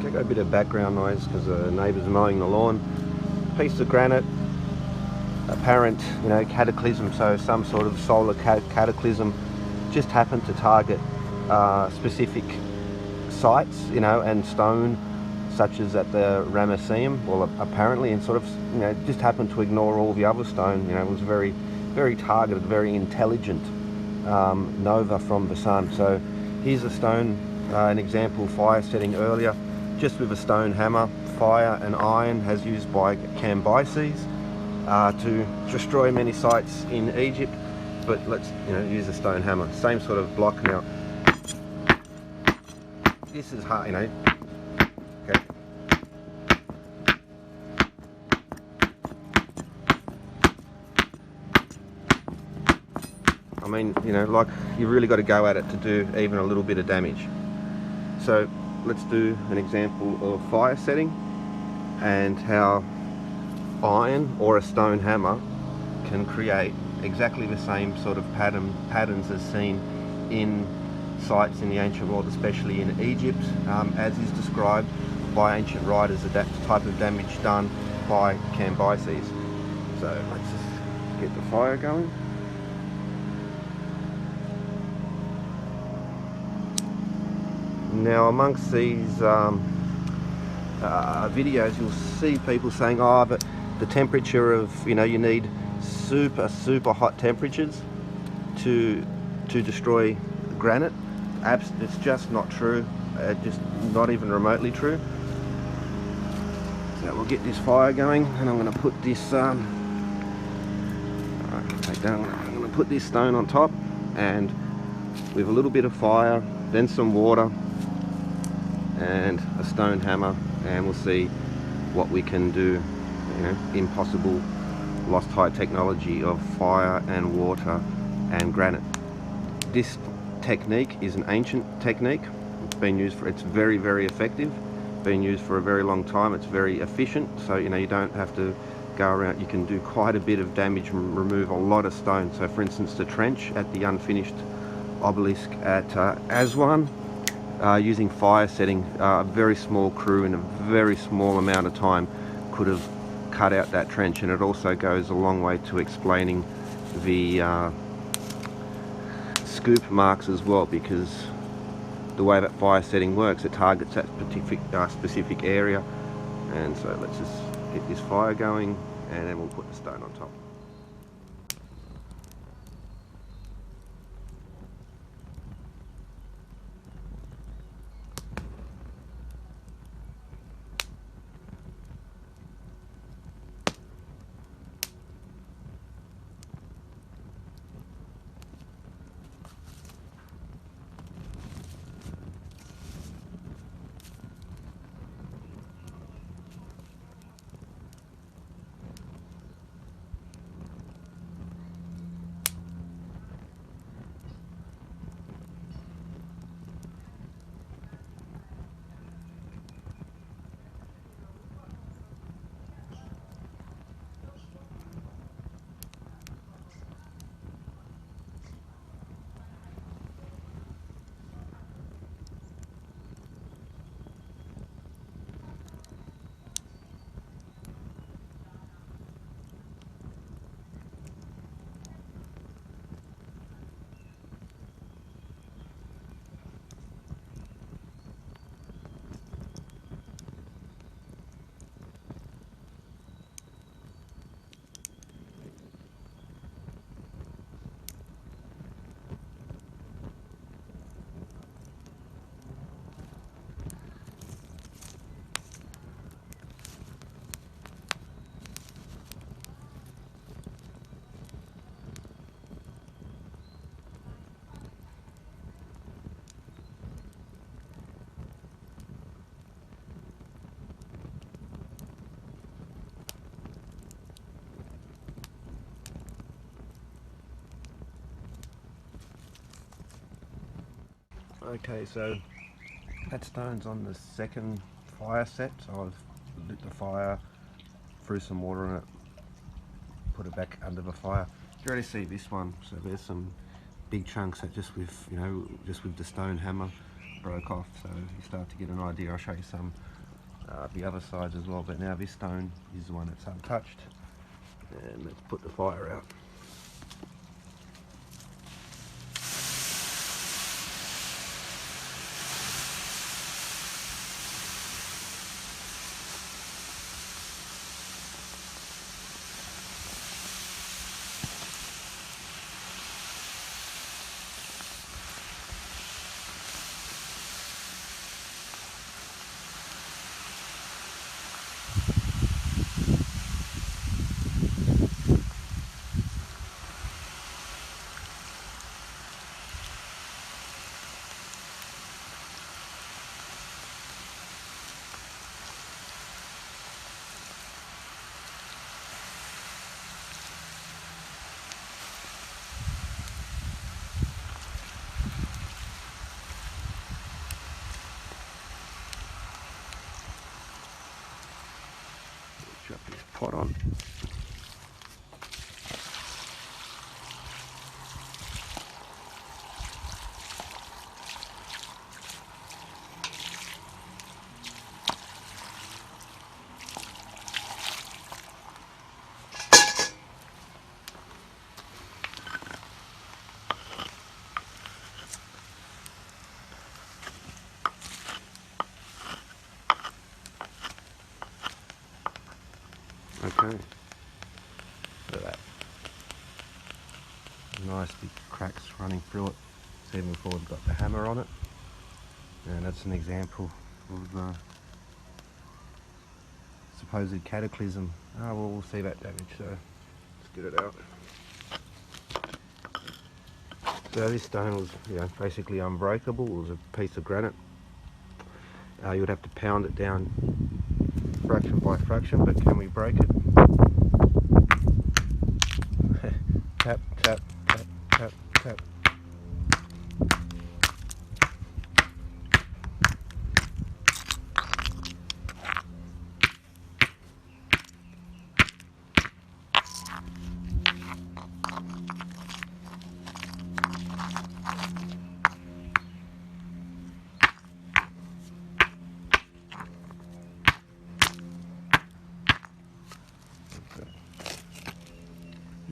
I got a bit of background noise because the neighbours are mowing the lawn. Piece of granite, apparent, cataclysm, so some sort of solar cataclysm just happened to target specific sites, and stone, such as at the Ramesseum, well, apparently, and sort of, just happened to ignore all the other stone. It was very, very targeted, very intelligent nova from the sun. So here's a stone, an example fire setting earlier, just with a stone hammer, fire and iron, as used by Cambyses to destroy many sites in Egypt. But let's use a stone hammer, same sort of block. Now this is hard, okay. I mean, like, you've really got to go at it to do even a little bit of damage. So let's do an example of fire setting and how iron or a stone hammer can create exactly the same sort of patterns as seen in sites in the ancient world, especially in Egypt, as is described by ancient writers, that type of damage done by Cambyses. So let's just get the fire going. Now, amongst these videos, you'll see people saying, oh, but the temperature of, you need super hot temperatures to destroy granite. It's just not true, just not even remotely true. So we'll get this fire going, and I'm going to put this I'm going to put this stone on top, and with a little bit of fire, then some water and a stone hammer, and we'll see what we can do. Impossible lost high technology of fire and water and granite. This technique is an ancient technique. It's been used it's very, very effective. Been used for a very long time. It's very efficient, so you don't have to go around. You can do quite a bit of damage and remove a lot of stone. So for instance, the trench at the unfinished obelisk at Aswan, using fire setting, a very small crew in a very small amount of time could have cut out that trench. And it also goes a long way to explaining the scoop marks as well, because the way that fire setting works, it targets that specific area. And so let's just get this fire going, and then we'll put the stone on top. Okay, so that stone's on the second fire set, so I've lit the fire, threw some water on it, put it back under the fire. You already see this one, so there's some big chunks that just with the stone hammer broke off, so you start to get an idea. I'll show you some the other sides as well, but now this stone is the one that's untouched. And let's put the fire out. Drop this pot on. Okay, look at that. Nice big cracks running through it. It's even before we've got the hammer on it. And that's an example of the supposed cataclysm. Oh, well, we'll see that damage, so let's get it out. So this stone was, basically unbreakable. It was a piece of granite. You would have to pound it down fraction by fraction, but can we break it? Tap, tap, tap, tap, tap.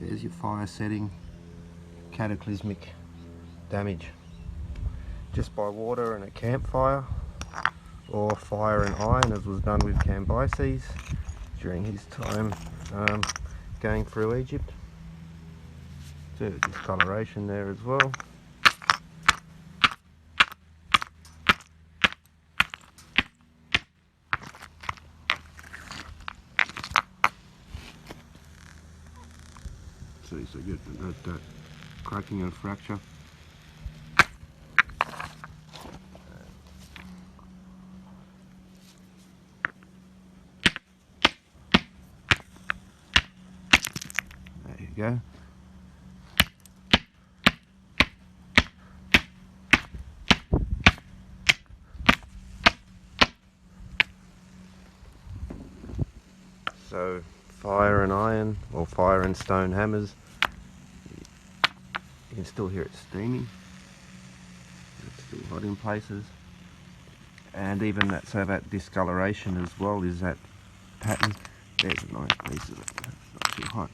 There's your fire setting, cataclysmic damage. Just by water and a campfire, or fire and iron, as was done with Cambyses during his time going through Egypt. So discoloration there as well. So you get that cracking and fracture. There you go. So fire and iron, or fire and stone hammers, you can still hear it steaming. It's still hot in places. And even that, so that discoloration as well is that pattern. There's a nice piece of it, it's not too hot.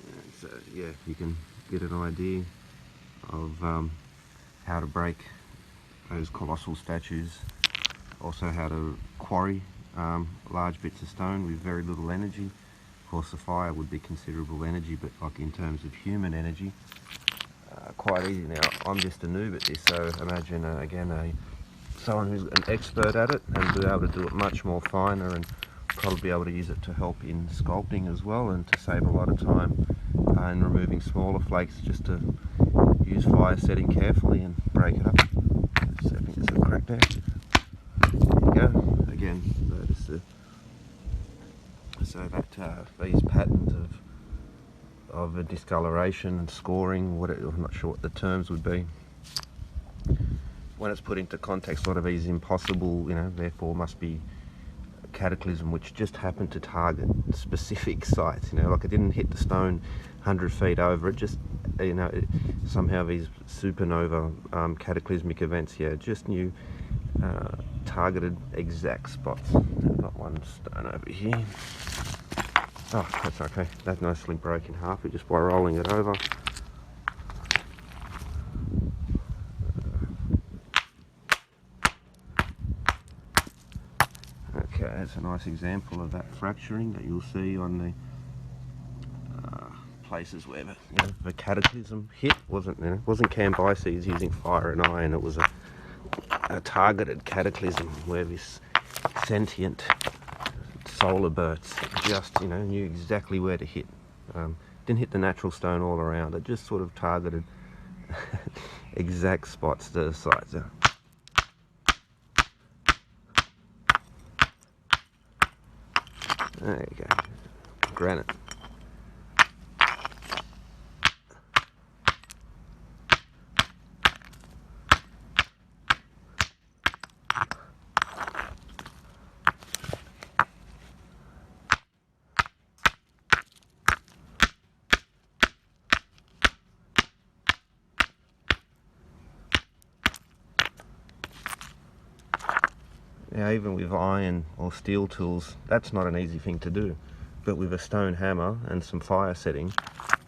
And so yeah, you can get an idea of how to break those colossal statues, also how to quarry large bits of stone with very little energy. Of course the fire would be considerable energy, but like in terms of human energy, quite easy. Now I'm just a noob at this, so imagine again someone who's an expert at it and be able to do it much more finer, and probably be able to use it to help in sculpting as well, and to save a lot of time in removing smaller flakes, just to use fire setting carefully and break it up. So I think there's a crack there. There you go. Again, notice so that these patterns of a discoloration and scoring, I'm not sure what the terms would be. When it's put into context, a lot of these impossible, therefore must be Cataclysm which just happened to target specific sites, you know, like it didn't hit the stone 100 feet over, it just, you know, somehow these supernova cataclysmic events, yeah, just knew targeted exact spots. I've got one stone over here. Oh, that's okay, that nicely broke in half just by rolling it over. Okay, that's a nice example of that fracturing that you'll see on the places where the cataclysm hit. Wasn't Cambyses using fire and iron, it was a targeted cataclysm where this sentient solar bursts just, you know, knew exactly where to hit. Didn't hit the natural stone all around, it just sort of targeted exact spots to the sides. There you go, granite. Now, even with iron or steel tools, that's not an easy thing to do. But with a stone hammer and some fire setting,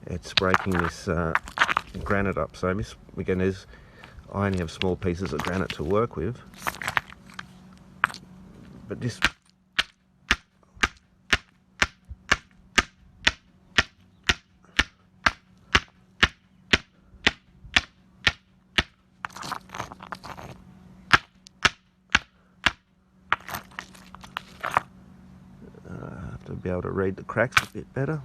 it's breaking this granite up. So this, again, I only have small pieces of granite to work with. But this, to be able to read the cracks a bit better.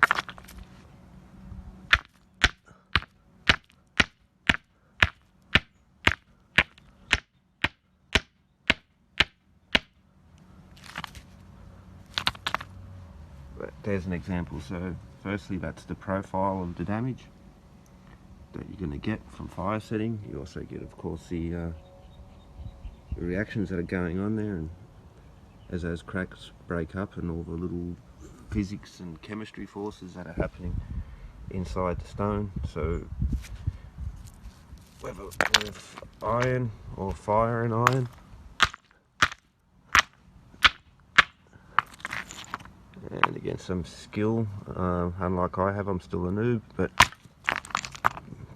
But there's an example. So firstly, that's the profile of the damage that you're going to get from fire setting. You also get, of course, the reactions that are going on there, and as those cracks break up and all the little physics and chemistry forces that are happening inside the stone. So whether with iron or fire and iron, and again some skill, unlike I have, I'm still a noob, but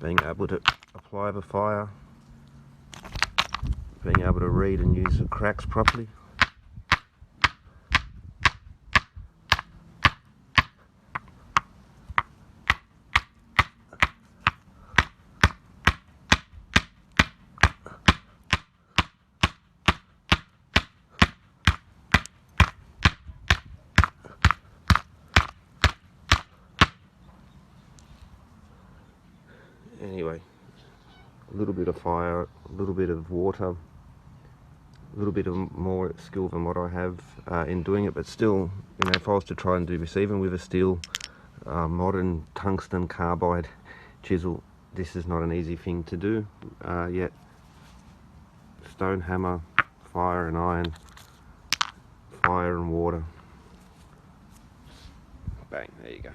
being able to apply the fire, being able to read and use the cracks properly. Anyway, a little bit of fire, a little bit of water, a little bit of more skill than what I have in doing it, but still, you know, if I was to try and do this even with a steel modern tungsten carbide chisel, this is not an easy thing to do. Yet stone hammer, fire and iron, fire and water, bang, there you go.